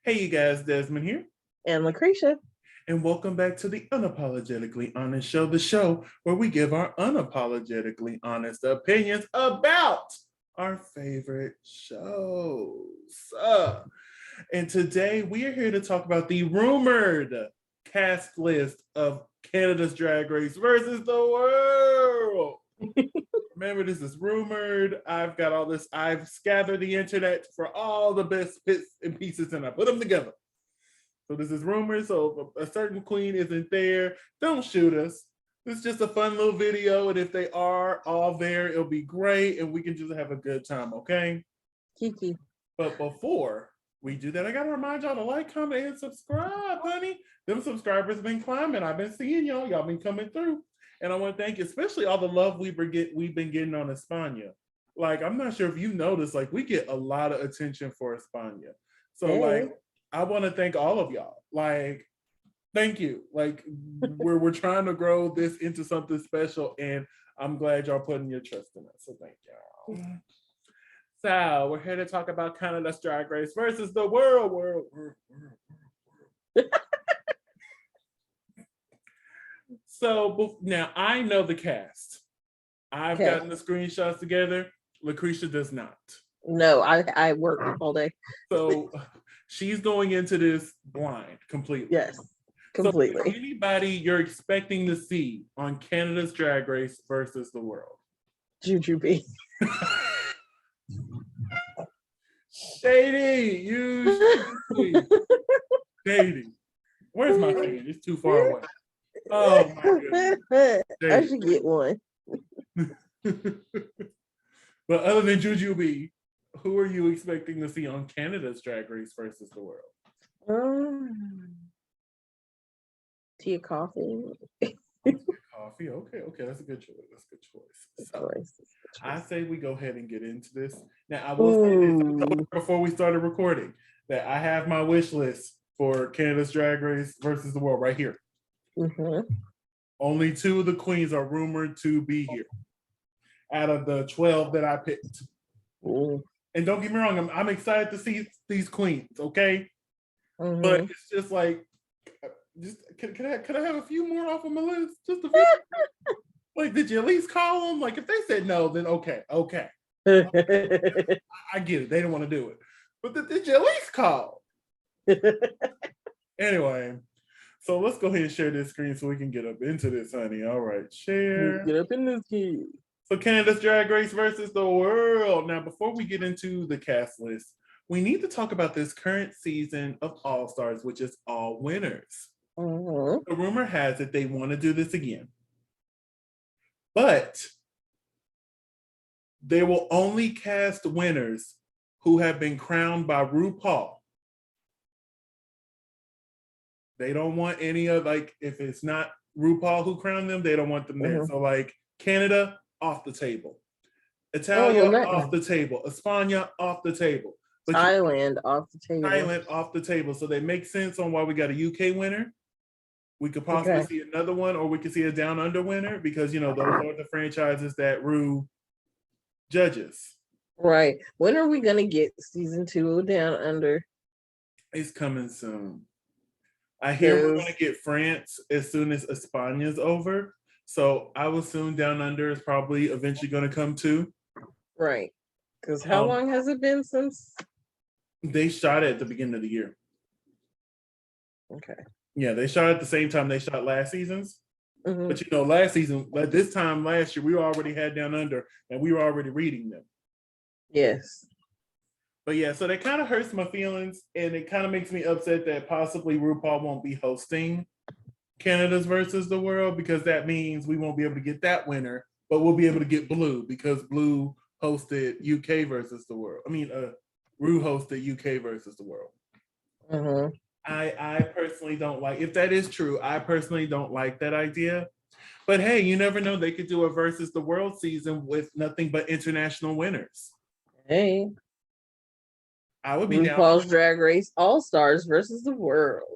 Hey, you guys, Desmond here, And LaCresha. and welcome back to the Unapologetically Honest Show, the show where we give our unapologetically honest opinions about our favorite shows. And today we are here to talk about the rumored cast list of Canada's Drag Race versus the world. Remember, this is rumored. I've got all this. I've scattered the internet for all the best bits and pieces, and I put them together. So this is rumors. So if a certain queen isn't there, don't shoot us. This is just a fun little video, and if they are all there, it'll be great, and we can just have a good time, okay? Kiki. But before we do that, I gotta remind y'all to like, comment, and subscribe, honey. Them subscribers been climbing. I've been seeing y'all. Y'all been coming through. And I want to thank you, especially all the love we've been getting on España. Like, I'm not sure if you noticed, like, we get a lot of attention for España. So, like, I want to thank all of y'all. Like, thank you. Like, we're trying to grow this into something special, and I'm glad y'all putting your trust in us. So thank y'all. So we're here to talk about Canada's Drag Race versus the world. So now I know the cast. I've gotten the screenshots together. LaCresha does not. No, I work all day. So she's going into this blind completely. Yes, completely. So anybody you're expecting to see on Canada's Drag Race versus the world? Jujubee. Shady, Shady. Where's my thing? It's too far away. Oh my goodness. I should get one. But other than Jujubee, who are you expecting to see on Canada's Drag Race versus the world? Tia Coffee. Coffee. Okay, that's a good choice. That's a good choice. So, I say we go ahead and get into this. Now, I will say this before we started recording that I have my wish list for Canada's Drag Race versus the world right here. Only 2 of the queens are rumored to be here out of the 12 that I picked. And don't get me wrong, I'm excited to see these queens, okay? But it's just like, can I have a few more off of my list? Just a few. Like, did you at least call them? Like, if they said no, then okay. I get it. They don't want to do it. But did you at least call? Anyway, so let's go ahead and share this screen so we can get up into this, honey. All right, share. Get up in this kid. So Canada's Drag Race versus the world. Now, before we get into the cast list, we need to talk about this current season of All Stars, which is all winners. The rumor has it they want to do this again. But they will only cast winners who have been crowned by RuPaul. They don't want any of, like, if it's not RuPaul who crowned them, they don't want them there. So, like, Canada, off the table. Italia, off the table. España, off the table. But Thailand, off the table. Thailand, off the table. So they make sense on why we got a UK winner. We could possibly see another one, or we could see a Down Under winner because, you know, those are the franchises that Ru judges. Right. When are we going to get season 2 of Down Under? It's coming soon. I hear we're going to get France as soon as España's over. So I will assume Down Under is probably eventually going to come too. Right. Because how long has it been since? They shot it at the beginning of the year. Okay. Yeah, they shot at the same time they shot last season's. But, you know, last season, like this time last year, we already had Down Under and we were already reading them. Yes. But yeah, so that kind of hurts my feelings, and it kind of makes me upset that possibly RuPaul won't be hosting Canada's versus the world, because that means we won't be able to get that winner, but we'll be able to get Blue because Blue hosted UK versus the world. I mean, Ru hosted UK versus the world. I personally don't like, if that is true, I personally don't like that idea. But hey, you never know. They could do a versus the world season with nothing but international winners. Hey. I would be RuPaul's Drag Race All Stars versus the world.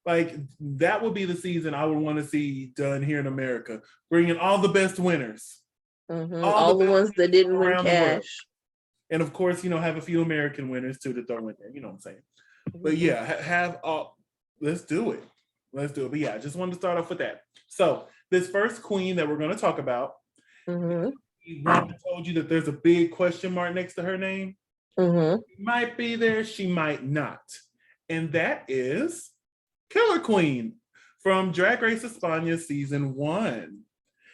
Like, that would be the season I would want to see done here in America. Bringing all the best winners. All the ones that didn't win cash. And of course, you know, have a few American winners too to throw in there. You know what I'm saying? But yeah, have all. Let's do it. Let's do it. But yeah, I just wanted to start off with that. So this first queen that we're going to talk about, Mm-hmm. Wanda told you that there's a big question mark next to her name. Mm-hmm. She might be there, she might not, and that is Killer Queen from Drag Race España season 1.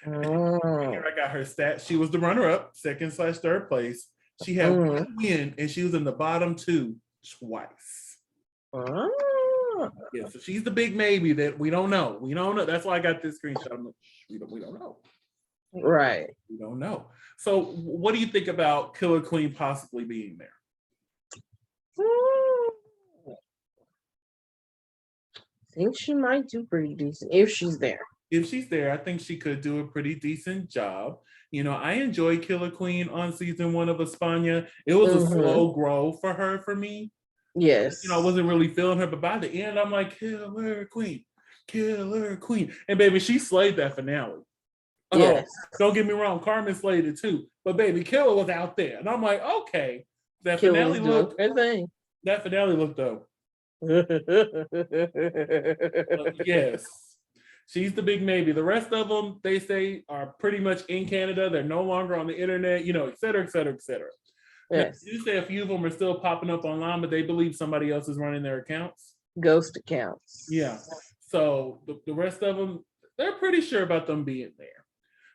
Mm-hmm. Here I got her stats. She was the runner-up, second/third place. She had Mm-hmm. one win, and she was in the bottom 2 twice. Ah. Yeah, so she's the big maybe that we don't know. We don't know. That's why I got this screenshot. I'm like, we don't know. Right. We don't know. So, what do you think about Killer Queen possibly being there? I think she might do pretty decent if she's there. If she's there, I think she could do a pretty decent job. You know, I enjoyed Killer Queen on season 1 of España. It was a slow grow for her for me. Yes. You know, I wasn't really feeling her, but by the end, I'm like, Killer Queen. And baby, she slayed that finale. Yes. Don't get me wrong, Carmen slayed it too. But baby, Killer was out there. And I'm like, okay. That Killer finale looked thing. that finale looked dope. Yes. She's the big maybe. The rest of them, they say, are pretty much in Canada. They're no longer on the internet, you know, et cetera, et cetera, et cetera. Yes. You say a few of them are still popping up online, but they believe somebody else is running their accounts. Ghost accounts. Yeah. So the rest of them, they're pretty sure about them being there.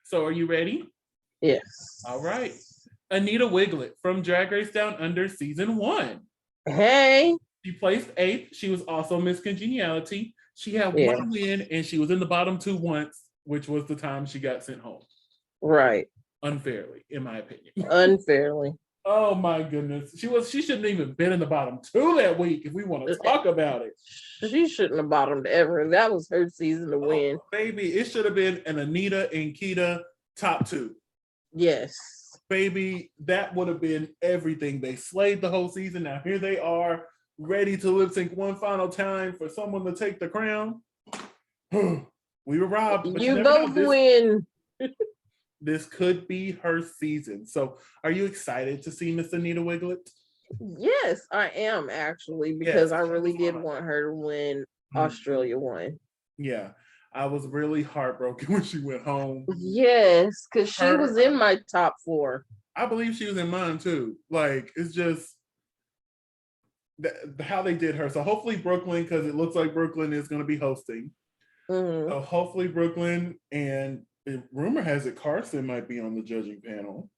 So are you ready? Yes. All right. Anita Wiglet from Drag Race Down Under season 1. Hey. She placed 8th. She was also Miss Congeniality. She had one win, and she was in the bottom 2 once, which was the time she got sent home. Right. Unfairly, in my opinion. Unfairly. Oh my goodness. She shouldn't even been in the bottom 2 that week if we want to talk about it. She shouldn't have bottomed ever. That was her season to win. Baby, it should have been an Anita and Keita top 2. Yes. Baby, that would have been everything. They slayed the whole season. Now here they are, ready to lip sync one final time for someone to take the crown. We were robbed. But you both win. This could be her season. So are you excited to see Miss Anita Wiglet? Yes, I am actually, because I really did want her to win Australia 1. Yeah. I was really heartbroken when she went home. Yes, because she was in my top 4. I believe she was in mine too. Like, it's just how they did her. So hopefully Brooklyn, because it looks like Brooklyn is going to be hosting. So hopefully Brooklyn, and rumor has it Carson might be on the judging panel.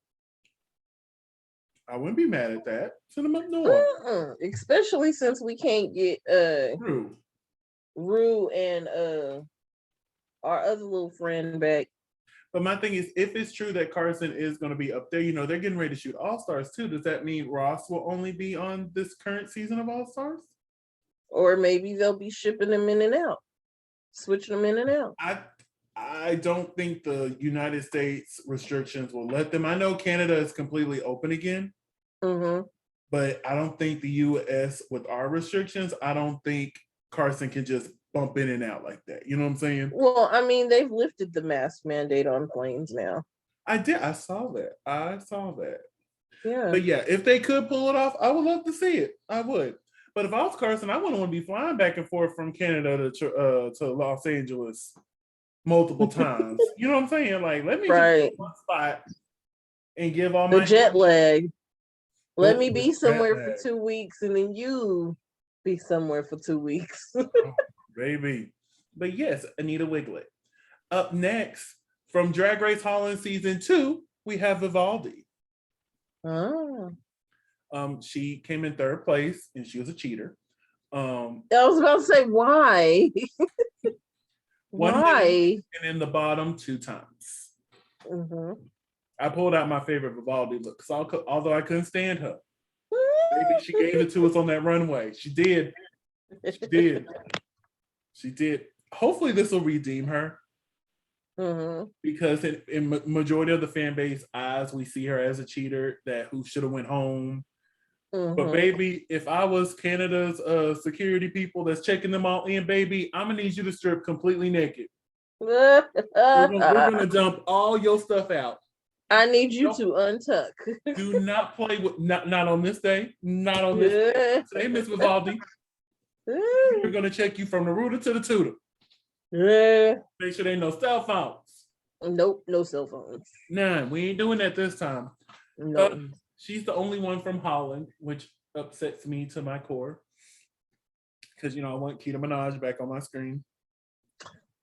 I wouldn't be mad at that. Send them up north. Especially since we can't get Rue and our other little friend back. But my thing is, if it's true that Carson is going to be up there, you know, they're getting ready to shoot All-Stars too. Does that mean Ross will only be on this current season of All-Stars? Or maybe they'll be shipping them in and out, switching them in and out. I don't think the United States restrictions will let them. I know Canada is completely open again, but I don't think the US, with our restrictions, I don't think Carson can just bump in and out like that. You know what I'm saying? Well, I mean, they've lifted the mask mandate on planes now. I did. I saw that. Yeah. But yeah, if they could pull it off, I would love to see it. I would. But if I was Carson, I wouldn't want to be flying back and forth from Canada to Los Angeles multiple times. You know what I'm saying? Like, let me just one spot and give all my jet lag. Let me be somewhere for 2 weeks, and then you be somewhere for 2 weeks. Baby. But yes, Anita Wiglet. Up next, from Drag Race Holland season 2, we have Vivaldi. She came in 3rd place, and she was a cheater. I was about to say, why? Why? And in the bottom 2 times. I pulled out my favorite Vivaldi look, although I couldn't stand her. Maybe she gave it to us on that runway. She did. She did. Hopefully this will redeem her. Because in majority of the fan base eyes, we see her as a cheater who should have went home. But baby, if I was Canada's security people that's checking them all in, baby, I'm gonna need you to strip completely naked. We're gonna dump all your stuff out. I need you to untuck. Do not play with not on this day. Not on this day. Say, Miss Vivaldi, We're gonna check you from the rooter to the tutor. Yeah. Make sure there ain't no cell phones. Nope, no cell phones. Nah, we ain't doing that this time. No. She's the only one from Holland, which upsets me to my core. Because I want Keita Minaj back on my screen.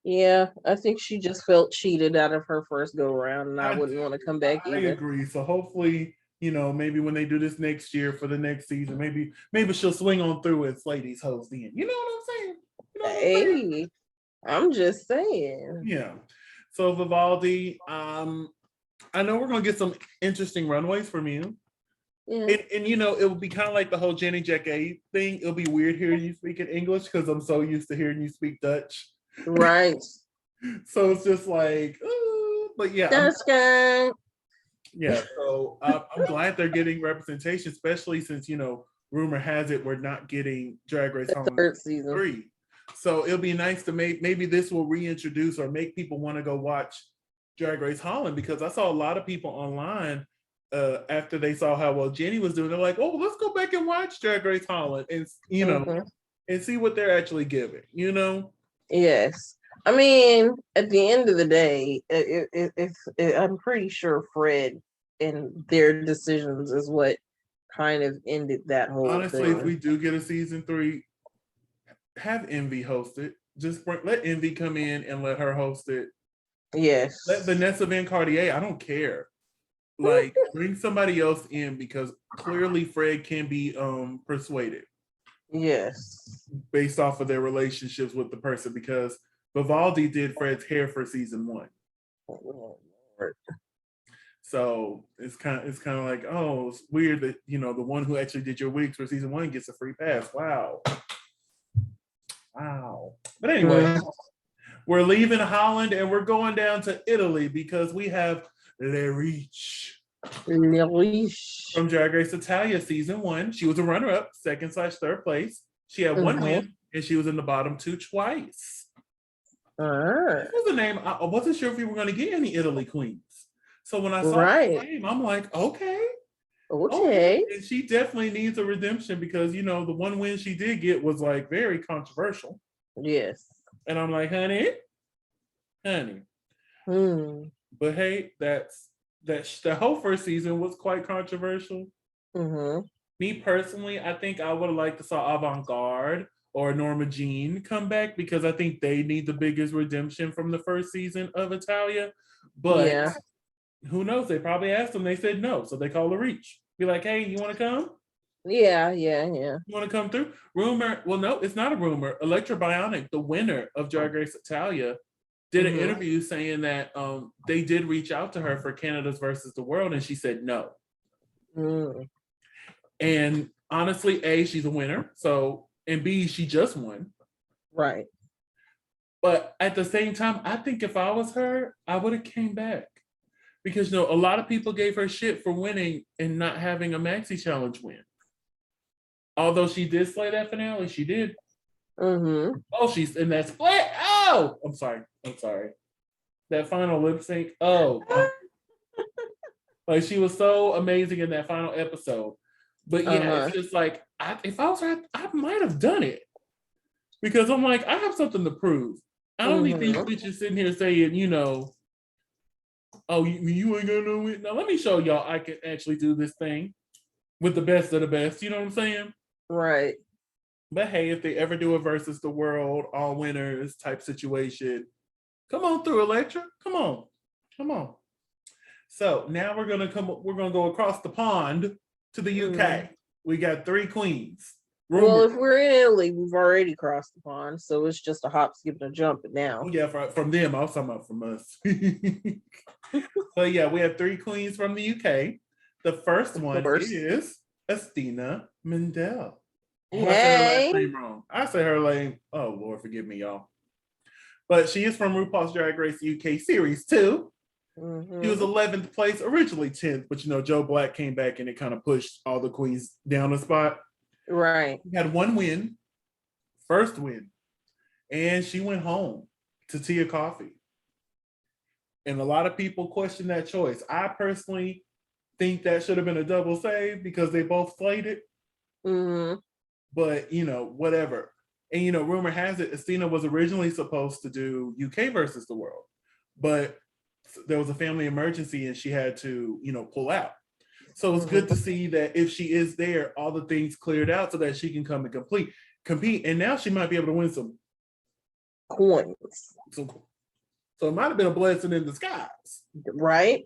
Yeah, I think she just felt cheated out of her first go round, and I wouldn't want to come back I either. agree. So hopefully, maybe when they do this next year for the next season, maybe she'll swing on through and slay these hoes then. You know what I'm saying? Hey, I'm just saying. Yeah. So Vivaldi, I know we're gonna get some interesting runways from you. Yeah. And it will be kind of like the whole Jenny Jacquet thing. It'll be weird hearing you speak in English because I'm so used to hearing you speak Dutch. Right. So it's just like, but yeah. Yeah, so I'm glad they're getting representation, especially since rumor has it we're not getting Drag Race Holland third season 3. So it'll be nice to maybe this will reintroduce or make people want to go watch Drag Race Holland, because I saw a lot of people online after they saw how well Jenny was doing. They're like, oh, let's go back and watch Drag Race Holland and and see what they're actually giving. Yes. I mean, at the end of the day, I'm pretty sure Fred and their decisions is what kind of ended that whole Honestly, thing. if we do get a season 3, have Envy host it. Just let Envy come in and let her host it. Yes. Let Vanessa Van Cartier, I don't care. Like, bring somebody else in, because clearly Fred can be persuaded. Yes. Based off of their relationships with the person, because Vivaldi did Fred's hair for season 1. So it's kind of like, oh, it's weird that the one who actually did your wigs for season 1 gets a free pass. Wow. But anyway, we're leaving Holland and we're going down to Italy because we have LaCresha from Drag Race Italia season 1. She was a runner-up, second/third place. She had one win, and she was in the bottom 2 twice. What was the name? I wasn't sure if we were going to get any Italy queens. So when I saw her name, I'm like, okay. And she definitely needs a redemption, because the one win she did get was like very controversial. Yes. And I'm like, honey. But hey, the whole first season was quite controversial. Me personally, I think I would have liked to saw Avant Garde or Norma Jean come back, because I think they need the biggest redemption from the first season of Italia. But who knows? They probably asked them. They said no. So they called LaCresha. Be like, hey, you want to come? Yeah. You want to come through? Rumor. Well, no, it's not a rumor. Electra Bionic, the winner of Drag Race Italia, did an interview saying that they did reach out to her for Canada's versus the World, and she said no. And honestly, A, she's a winner. So, and B, she just won. Right. But at the same time, I think if I was her, I would have came back. Because a lot of people gave her shit for winning and not having a Maxi Challenge win. Although she did slay that finale, she did. Oh, she's in that split. Oh, I'm sorry. That final lip sync. Oh, like she was so amazing in that final episode. But yeah, it's just like, if I was her, I might have done it, because I'm like, I have something to prove. I don't need these bitches sitting here saying, oh, you ain't gonna know it. Now let me show y'all I can actually do this thing with the best of the best. You know what I'm saying? Right. But hey, if they ever do a versus the world, all winners type situation, come on through, Electra. Come on. So now we're gonna go across the pond to the UK. We got 3 queens. Well, if we're in Italy, we've already crossed the pond, so it's just a hop, skip, and a jump now. Yeah, from them. I was talking about from us. So yeah, we have 3 queens from the UK. The first one is Estina Mendel. Oh, I said her last name wrong. I said her name. Oh Lord, forgive me, y'all. But she is from RuPaul's Drag Race UK Series 2. She was 11th place, originally 10th, but Joe Black came back and it kind of pushed all the queens down a spot. Right. She had 1 win, first win, and she went home to Tia Coffee. And a lot of people question that choice. I personally think that should have been a double save because they both slayed it. But whatever. And rumor has it, Athena was originally supposed to do UK versus the world, but there was a family emergency and she had to, pull out. So it's good to see that if she is there, all the things cleared out so that she can come and compete. And now she might be able to win some coins. So it might have been a blessing in disguise. Right?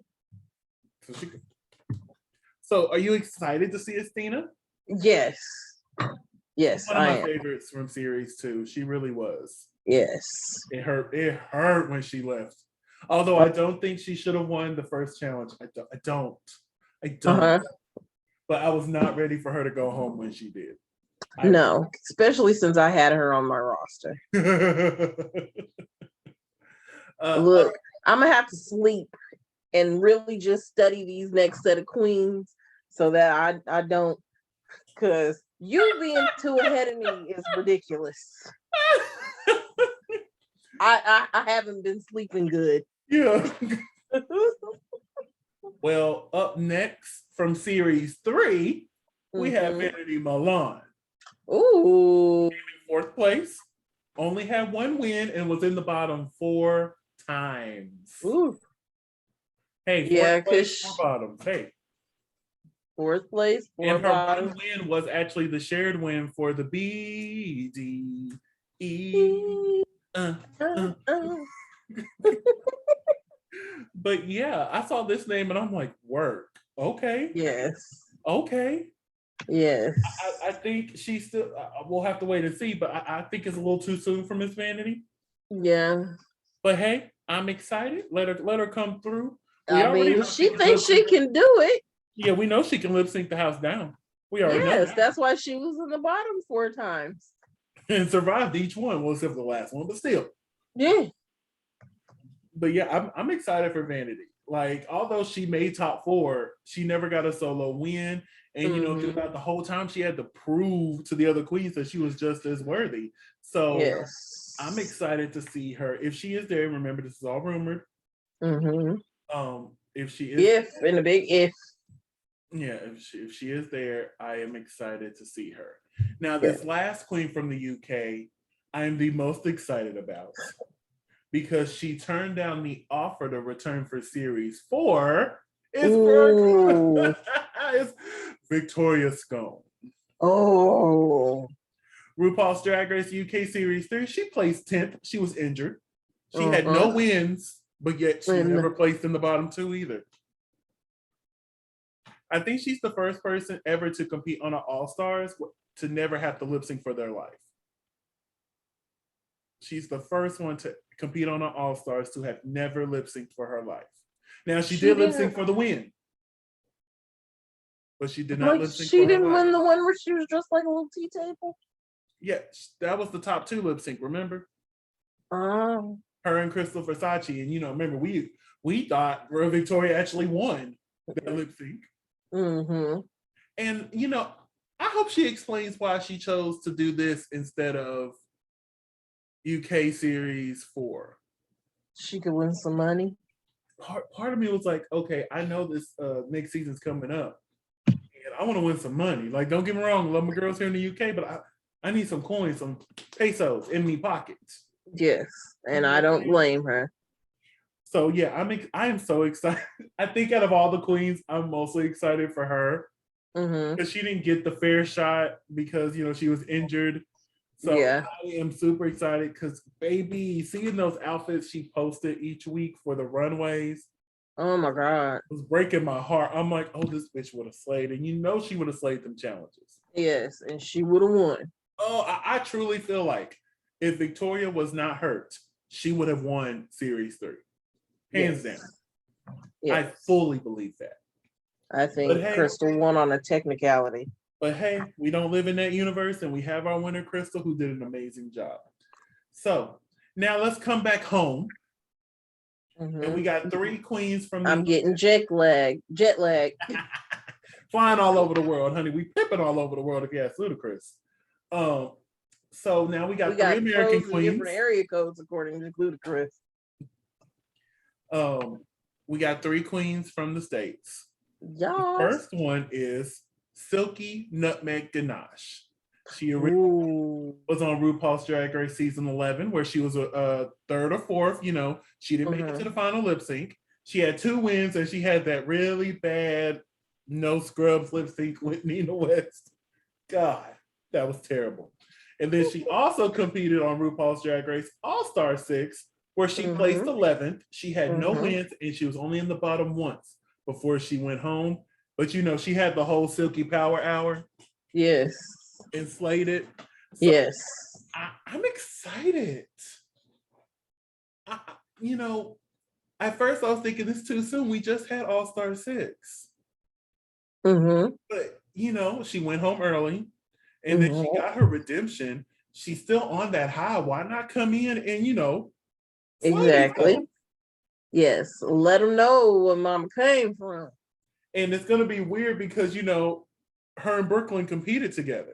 So are you excited to see Athena? Yes. Yes, One of my favorites from series 2. She really was. Yes. It hurt when she left. Although I don't think she should have won the first challenge. I don't. But I was not ready for her to go home when she did. No, especially since I had her on my roster. Look, I'm gonna have to sleep and really just study these next set of queens so that I don't, because you being too ahead of me is ridiculous. I haven't been sleeping good. Yeah. Well, up next from series 3, we have Vanity Milan. Ooh. Came in 4th place, only had 1 win, and was in the bottom 4 times. Ooh. Hey, 4th place, 4 bottoms. Hey. 4th place, 4 and bottoms. And her 1 win was actually the shared win for the BDE. But yeah, I saw this name and I'm like, work. Okay. Yes. Okay. Yes. I think she's still, we'll have to wait and see, but I think it's a little too soon for Miss Vanity. Yeah. But hey, I'm excited. Let her come through. I mean, she thinks she can do it. Yeah, we know she can lip sync the house down. We already know. Yes, that's why she was in the bottom 4 times. And survived each one, well, except for the last one, but still. Yeah. But yeah, I'm excited for Vanity. Like, although she made top 4, she never got a solo win. And throughout the whole time, she had to prove to the other queens that she was just as worthy. So yes. I'm excited to see her. If she is there, remember this is all rumored. If she is in a big if. Yeah, if she is there, I am excited to see her. Now, this last queen from the UK, I am the most excited about because she turned down the offer to return for series 4. It's Victoria Scone. Oh. RuPaul's Drag Race UK Series 3. She placed 10th. She was injured. She had no wins, but yet she never placed in the bottom 2 either. I think she's the first person ever to compete on an All-Stars to never have to lip sync for their life. She's the first one to compete on an All-Stars to have never lip synced for her life. Now, she did lip sync for the win, but she did not lip sync for her life. She didn't win the one where she was just like a little tea table? Yeah, that was the top 2 lip sync, remember? Her and Crystal Versace. And, remember, we thought Victoria actually won that lip sync. And, I hope she explains why she chose to do this instead of UK Series 4. She could win some money. Part of me was like, okay, I know this next season's coming up, and I want to win some money. Like, don't get me wrong, love my girls here in the UK, but I need some coins, some pesos in me pockets. Yes, and I don't blame her. So yeah, I am so excited. I think out of all the queens, I'm mostly excited for her because she didn't get the fair shot because she was injured. So yeah. I am super excited because baby, seeing those outfits she posted each week for the runways. Oh my God. It was breaking my heart. I'm like, oh, this bitch would have slayed. And she would have slayed them challenges. Yes, and she would have won. Oh, I truly feel like if Victoria was not hurt, she would have won Series 3. Hands down. Yes. I fully believe that. I think Crystal won on a technicality. But hey, we don't live in that universe, and we have our winner, Crystal, who did an amazing job. So now let's come back home. And we got 3 queens from I'm getting jet lag. Flying all over the world, honey. We pipping all over the world if you ask Ludacris. So now we got 3 American queens. Different area codes according to Ludacris. We got 3 queens from the States. Yes. The first one is Silky Nutmeg Ganache. She originally was on RuPaul's Drag Race season 11, where she was a third or fourth. She didn't make it to the final lip sync. She had 2 wins, and she had that really bad no scrubs lip sync with Nina West. God, that was terrible. And then she also competed on RuPaul's Drag Race All-Star 6, where she placed 11th. She had no wins, and she was only in the bottom once before she went home. But she had the whole Silky Power Hour. Yes. And slayed it. So yes. I'm excited. At first I was thinking it's too soon. We just had All-Star 6. But, she went home early. And then she got her redemption. She's still on that high. Why not come in and, exactly. Yes. Let them know where Mama came from. And it's going to be weird because, her and Brooklyn competed together.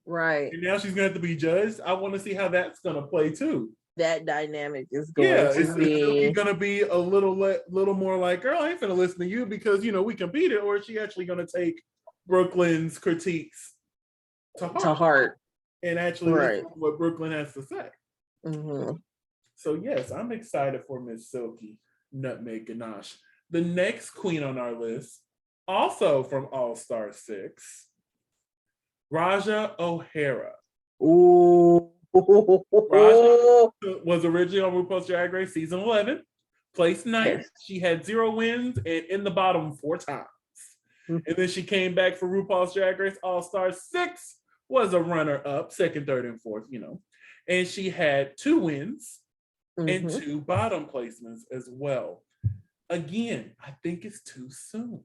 Right. And now she's going to have to be judged. I want to see how that's going to play too. That dynamic is going to be. It's going to be a little more like, girl, I ain't going to listen to you because, we competed. Or is she actually going to take Brooklyn's critiques to heart and actually listen to what Brooklyn has to say? So yes, I'm excited for Miss Silky Nutmeg Ganache. The next queen on our list, also from All-Star 6, Raja O'Hara. Ooh. Raja was originally on RuPaul's Drag Race season 11, placed 9th. Yes. She had 0 wins and in the bottom 4 times. And then she came back for RuPaul's Drag Race All-Star 6, was a runner-up, 2nd, 3rd, and 4th, And she had 2 wins and 2 bottom placements as well. Again, I think it's too soon.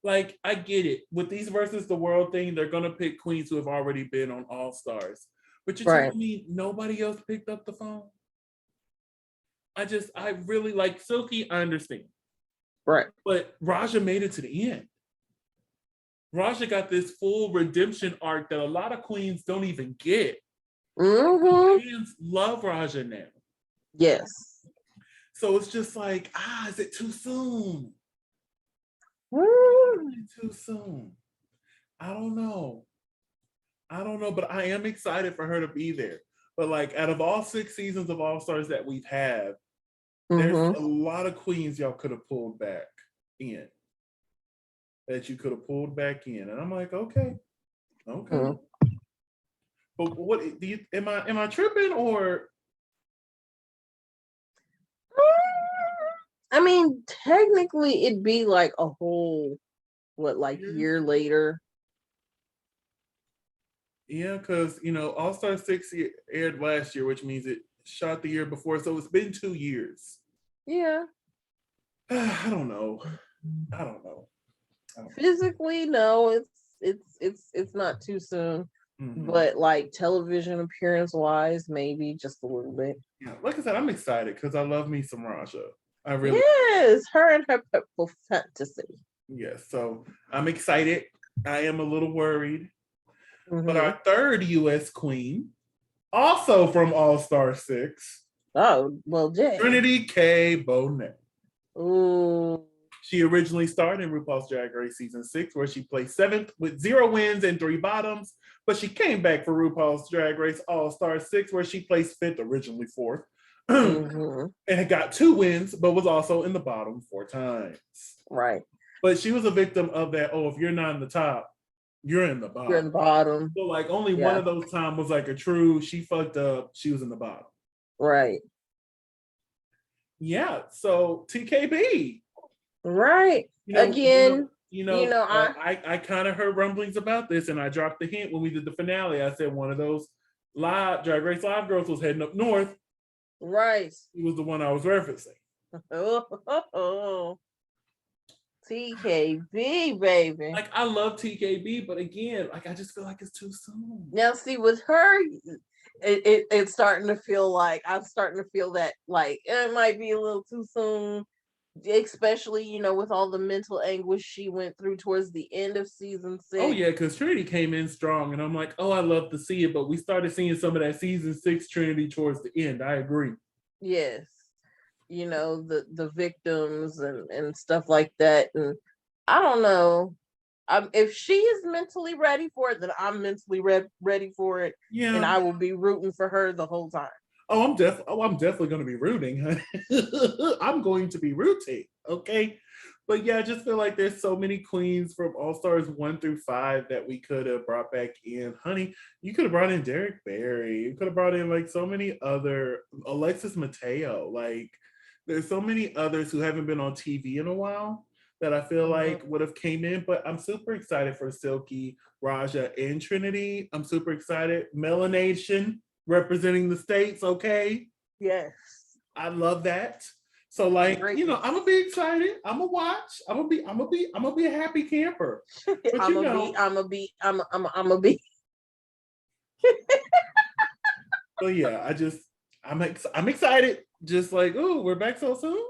Like, I get it. With these versus the world thing, they're going to pick queens who have already been on All-Stars. But you're telling me nobody else picked up the phone? I really like Silky, I understand. Right. But Raja made it to the end. Raja got this full redemption arc that a lot of queens don't even get. Fans love Raja now. Yes. So it's just like, is it too soon? Too soon. I don't know, but I am excited for her to be there. But like, out of all 6 seasons of All-Stars that we've had, there's a lot of queens y'all could have pulled back in. That you could have pulled back in. And I'm like, okay. But what do you am I tripping or? I mean, technically it'd be like a whole year later. Yeah, because All-Star 6 aired last year, which means it shot the year before, so it's been 2 years. Yeah. I don't know. Physically, no, it's not too soon. But like television appearance wise, maybe just a little bit. Yeah, like I said, I'm excited because I love me some Raja. I really her and her purple fantasy. Yes, so I'm excited. I am a little worried. But our third U.S. queen, also from All-Star 6. Oh, well, Jay. Trinity K. Bonet. Ooh. She originally started in RuPaul's Drag Race season 6, where she placed 7th with 0 wins and 3 bottoms. But she came back for RuPaul's Drag Race All-Star 6, where she placed 5th, originally 4th. And got 2 wins, but was also in the bottom 4 times. Right. But she was a victim of that, if you're not in the top, you're in the bottom. You're in the bottom. So like only one of those times was like a true, she fucked up, she was in the bottom. Right. Yeah, so TKB. Right. Again, I kind of heard rumblings about this, and I dropped the hint when we did the finale. I said one of those live Drag Race Live girls was heading up north. Right. He was the one I was referencing. TKB, baby. Like, I love TKB, but again, like, I just feel like it's too soon. Now, see, with her, it's starting to feel like I'm starting to feel that like it might be a little too soon, especially with all the mental anguish she went through towards the end of season 6. Oh yeah, because Trinity came in strong, and I'm like, I love to see it, but we started seeing some of that season 6 Trinity towards the end. I agree. Yes, the victims and stuff like that, and I don't know. If she is mentally ready for it, then I'm mentally ready for it, and Yeah. I will be rooting for her the whole time. I'm definitely going to be rooting. I'm going to be rooting. Okay. But yeah, I just feel like there's so many queens from All Stars 1 through 5 that we could have brought back in. Honey, you could have brought in Derek Barry. You could have brought in like so many other Alexis Mateo. Like there's so many others who haven't been on TV in a while that I feel like would have came in. But I'm super excited for Silky, Raja, and Trinity. I'm super excited. Melanation representing the states, okay? Yes. I love that. So like, Great. I'm gonna be excited. I'm gonna watch. I'm gonna be a happy camper. But I'm gonna be. So yeah, I'm excited. Just like, oh, we're back so soon.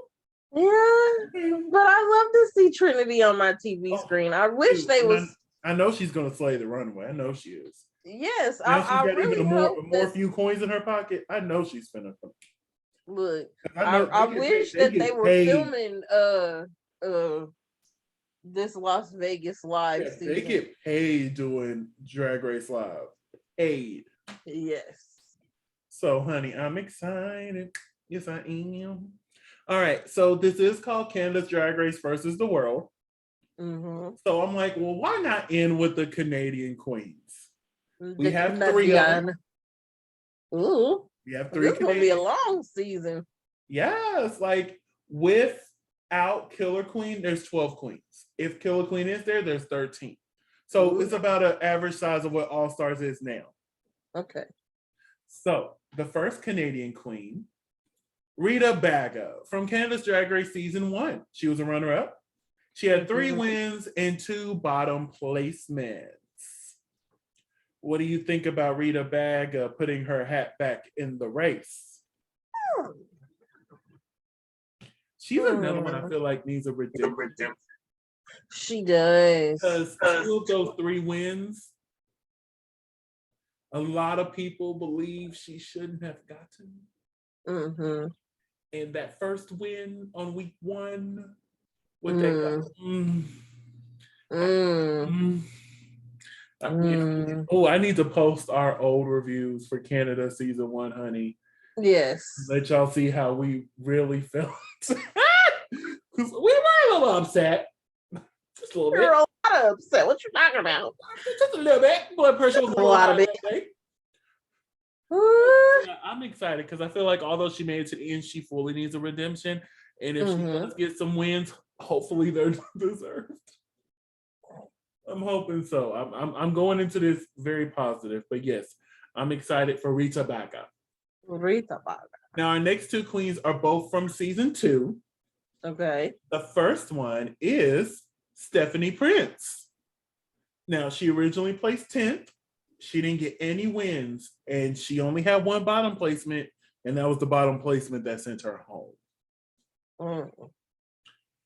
Yeah, but I love to see Trinity on my TV screen. I wish they was. I know she's gonna slay the runway. I know she is. Yes, now she's I got really even hope more few coins in her pocket. I know she's finna come. Look, I wish that they were filming this Las Vegas live season. They get paid doing Drag Race Live. Paid. Yes. So, honey, I'm excited. Yes, I am. All right. So this is called Canada's Drag Race versus the World. Mm-hmm. So I'm like, well, why not end with the Canadian queens? We have 3 of them. Ooh. We have 3. This is gonna be a long season. Yes, like without Killer Queen, there's 12 queens. If Killer Queen is there, there's 13. So it's about an average size of what All Stars is now. Okay. So the first Canadian queen, Rita Baga from Canada's Drag Race season 1. She was a runner-up. She had 3 wins and 2 bottom placements. What do you think about Rita Baga putting her hat back in the race? She's another one I feel like needs a redemption. She does. Because 2 of those 3 wins, a lot of people believe she shouldn't have gotten. Mm-hmm. And that first win on week 1, what they got. I need to post our old reviews for Canada season 1, honey. Yes. Let y'all see how we really felt. Because we were a little upset. Just a little bit. You're a lot upset. What you talking about? Just a little bit. Blood pressure was a lot of it. Yeah, I'm excited because I feel like although she made it to the end, she fully needs a redemption. And if she does get some wins, hopefully they're deserved. I'm hoping so. I'm going into this very positive, but yes, I'm excited for Rita Baga. Now our next 2 queens are both from season 2. Okay. The first one is Stephanie Prince. Now she originally placed 10th. She didn't get any wins, and she only had 1 bottom placement, and that was the bottom placement that sent her home.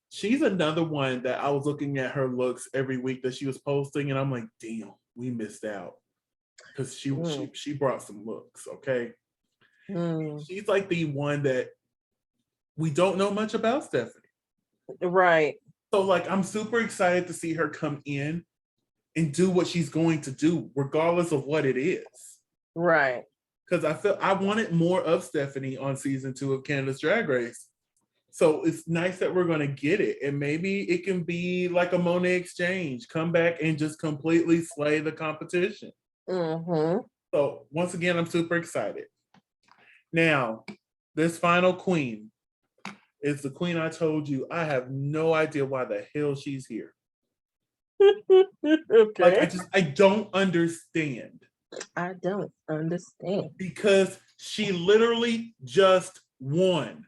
She's another one that I was looking at her looks every week that she was posting, and I'm like, damn, we missed out. Because she brought some looks, okay? She's like the one that we don't know much about Stephanie. Right. So like, I'm super excited to see her come in and do what she's going to do, regardless of what it is. Right. Because I wanted more of Stephanie on season 2 of Canada's Drag Race. So it's nice that we're going to get it. And maybe it can be like a Monet exchange. Come back and just completely slay the competition. So once again, I'm super excited. Now, this final queen is the queen I told you. I have no idea why the hell she's here. Okay. Like, I don't understand. I don't understand. Because she literally just won.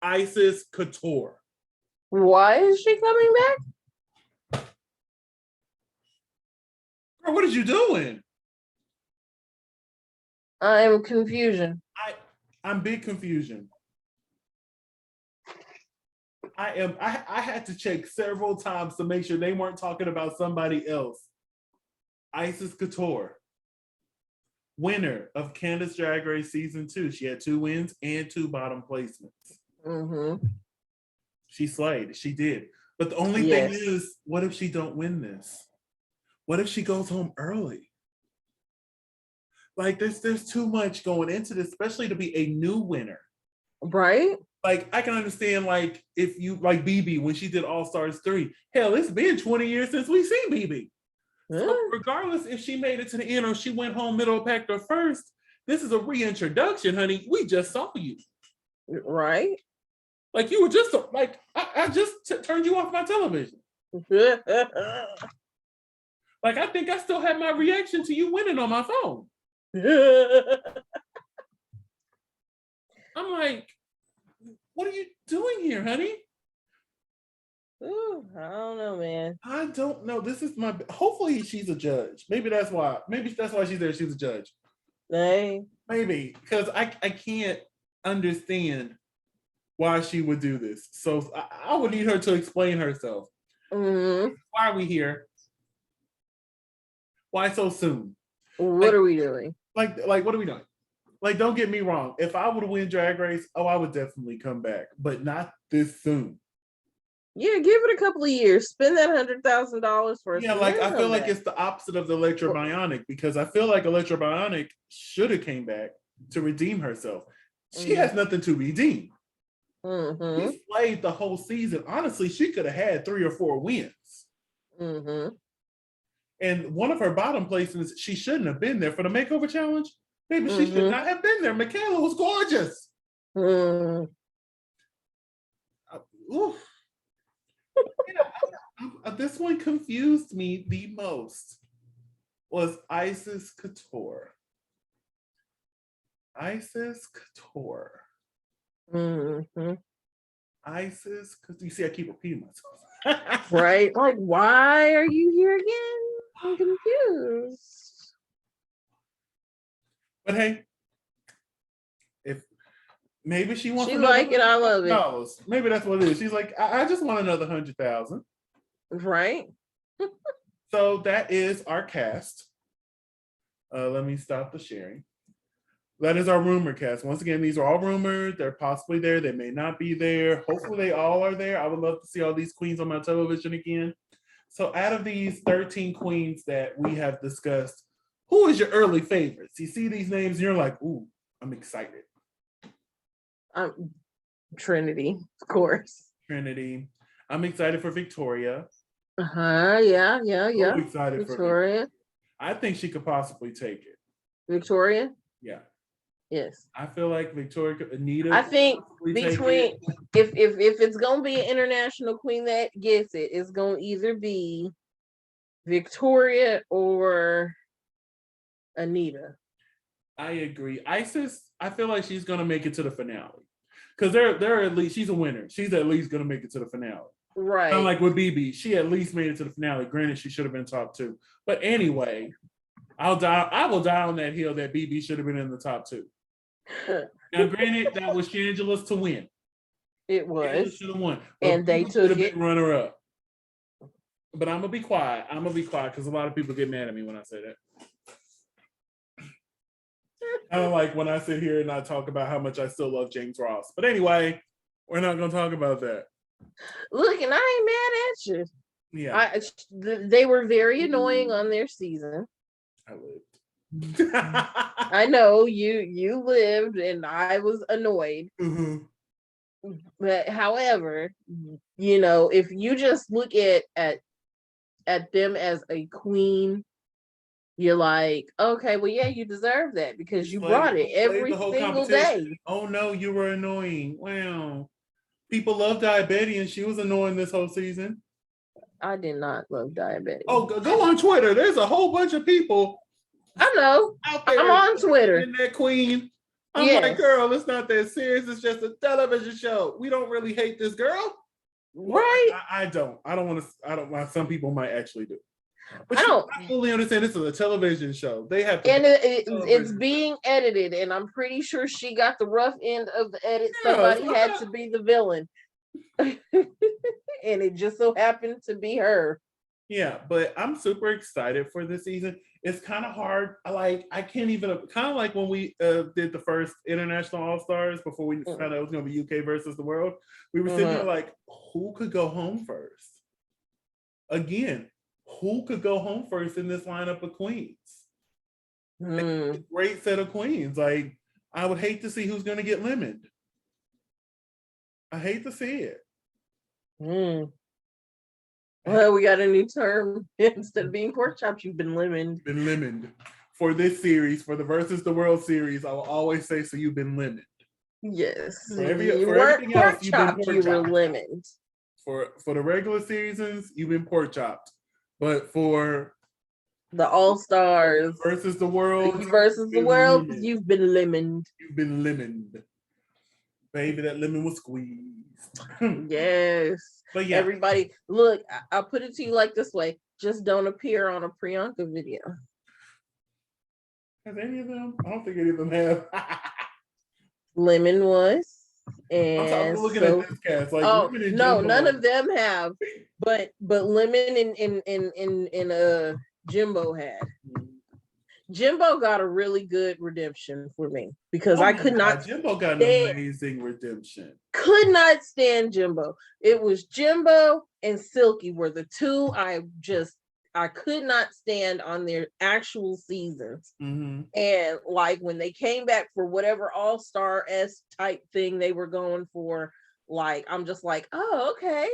Isis Couture. Why is she coming back? Girl, what are you doing? I'm confusion. I'm big confusion. I had to check several times to make sure they weren't talking about somebody else. Isis Couture, winner of Canada's Drag Race season 2. She had 2 wins and 2 bottom placements. She slayed. She did. But the only thing Yes. is, what if she don't win this? What if she goes home early? Like there's too much going into this, especially to be a new winner. Right? Like I can understand, like if you like BB when she did All Stars 3. Hell, it's been 20 years since we've seen BB. So regardless if she made it to the end or she went home middle of pack or first, this is a reintroduction, honey. We just saw you. Right? Like you were just like I just turned you off my television. Like I think I still have my reaction to you winning on my phone. I'm like, what are you doing here, honey? Ooh, I don't know, man. I don't know. This is my. Hopefully, she's a judge. Maybe that's why. Maybe that's why she's there. She's a judge. Hey. Maybe because I can't understand why she would do this. So I would need her to explain herself. Mm-hmm. Why are we here? Why so soon? What are we doing? Like what are we doing? Like, don't get me wrong. If I would win Drag Race, I would definitely come back, but not this soon. Yeah, give it a couple of years. Spend that $100,000 for a like I feel like it's the opposite of the Electra Bionic because I feel like Electra Bionic should have came back to redeem herself. She has nothing to redeem. Mm-hmm. She played the whole season. Honestly, she could have had 3 or 4 wins. Mm-hmm. And one of her bottom placements, she shouldn't have been there for the makeover challenge. Maybe she should not have been there. Michaela was gorgeous. This one confused me the most. Was Isis Couture. Isis Couture. Mm-hmm. Isis, because you see, I keep repeating myself. Right? Like, why are you here again? I'm confused. But hey, if maybe she wants she another like it, I love it. Maybe that's what it is. She's like, I just want another 100,000. Right? So that is our cast. Let me stop the sharing. That is our rumor cast. Once again, these are all rumors. They're possibly there. They may not be there. Hopefully they all are there. I would love to see all these queens on my television again. So out of these 13 queens that we have discussed, who is your early favorites? You see these names and you're like, ooh, I'm excited. Trinity, of course. Trinity. I'm excited for Victoria. Yeah. I'm excited Victoria. for Victoria. I think she could possibly take it. Victoria? Yeah. Yes. I feel like Victoria, Anita. I think between if it's gonna be an international queen that gets it, it's gonna either be Victoria or Anita. I agree. Isis, I feel like she's gonna make it to the finale. Because they're at least she's a winner. She's at least gonna make it to the finale. Right. Kind of like with BB. She at least made it to the finale. Granted, she should have been top 2. But anyway, I will die on that hill that BB should have been in the top 2. Now, granted, that was Shangela's to win. It was. Should have won. And they took it. Runner up. But I'm gonna be quiet. Because a lot of people get mad at me when I say that. I don't like when I sit here and I talk about how much I still love James Ross. But anyway, we're not gonna talk about that. Look, and I ain't mad at you. Yeah. They were very annoying on their season. I lived. I know you lived and I was annoyed. Mm-hmm. But however, if you just look at them as a queen, you're like, okay, well, yeah, you deserve that because you brought it every single day. Oh no, you were annoying. Wow. People love Diabetes and she was annoying this whole season. I did not love Diabetes. Oh, go on Twitter. There's a whole bunch of people. I know. Out there I'm on Twitter. In that queen. I'm like, girl, it's not that serious. It's just a television show. We don't really hate this girl. Right. Well, I don't want to. Some people might actually do. But I fully understand this is a television show. They have to. And it's being edited, and I'm pretty sure she got the rough end of the edit. Somebody had to be the villain. And it just so happened to be her. Yeah, but I'm super excited for this season. It's kind of hard. I can't even kind of like when we did the first international all stars before we Mm, found out it was going to be UK versus the world. We were sitting there mhm, like, who could go home first? Again, who could go home first in this lineup of queens? mm, Great set of queens. Like I would hate to see who's going to get lemoned. I hate to see it. mm. Well, we got a new term. Instead of being pork chops, you've been lemoned. Been lemoned for this series, for the versus the world series. I will always say, so you've been lemoned. Yes, For you for weren't everything else, pork you've been chopped. pork You were chopped. lemoned. For the regular seasons, you've been pork chopped. But for The All Stars versus the world, versus the you've been world, lemoned. you've been lemoned. You've been lemoned. Baby, that lemon was squeezed. Yes. But yeah. Everybody, look, I'll put it to you like this way: just don't appear on a Priyanka video. Has any of them? I don't think any of them have. Lemon was, I'm and looking at so this cast. Like oh Lemon and no, none Jimbo. of them have, but Lemon and Jimbo had. Jimbo got a really good redemption for me because Oh I my could not God, Jimbo got an stand, amazing redemption. could not stand Jimbo. It was Jimbo and Silky were the two I could not stand on their actual seasons. Mm-hmm. And like when they came back for whatever all-star S type thing they were going for, like I'm just like, oh, okay.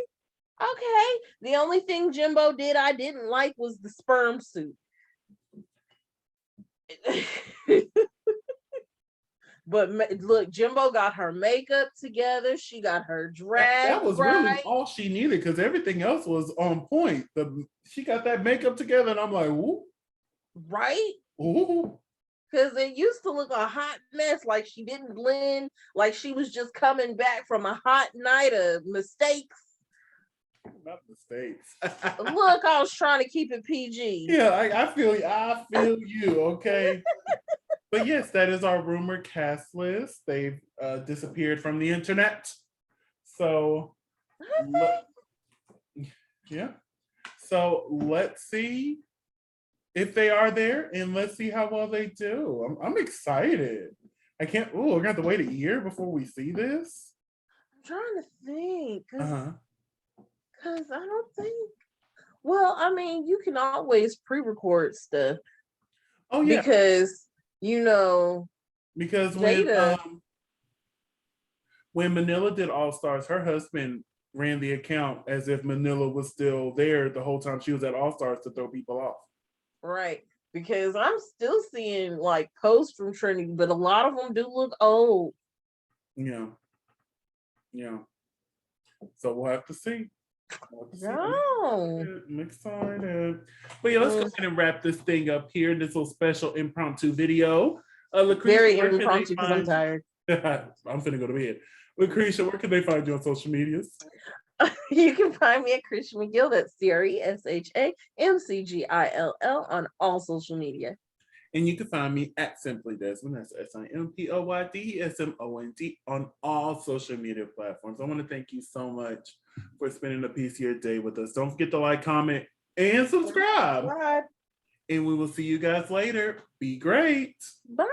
Okay. The only thing Jimbo did I didn't like was the sperm suit. But look, Jimbo got her makeup together. She got her drag That was really right. all she needed because everything else was on point. She got that makeup together, and I'm like, ooh, Right? ooh. Because it used to look a hot mess, like she didn't blend, like she was just coming back from a hot night of mistakes. Not mistakes. Look, I was trying to keep it PG. Yeah, I feel you. Okay. But yes, that is our rumor cast list. They've disappeared from the internet. So, yeah. So let's see if they are there, and let's see how well they do. I'm excited. I can't. Oh, we're gonna have to wait a year before we see this. I'm trying to think, Uh-huh. because I don't think. Well, I mean, you can always pre-record stuff. Oh yeah, Because because Jada. when Manila did All Stars, her husband ran the account as if Manila was still there the whole time she was at All Stars to throw people off. Right. Because I'm still seeing like posts from Trinity, but a lot of them do look old. Yeah. Yeah. So we'll have to see. No. I'm excited. But yeah, let's go ahead and wrap this thing up here. This little special impromptu video. LaCresha, Very where can they impromptu because I'm find tired. I'm finna go to bed. LaCresha, where can they find you on social medias? You can find me at Krisha McGill. That's CreshaMcGill on all social media. And you can find me at Simply Desmond. That's SIMPLYDESMOND on all social media platforms. I want to thank you so much for spending a piece of your day with us. Don't forget to like, comment, and subscribe. And we will see you guys later. Be great. Bye.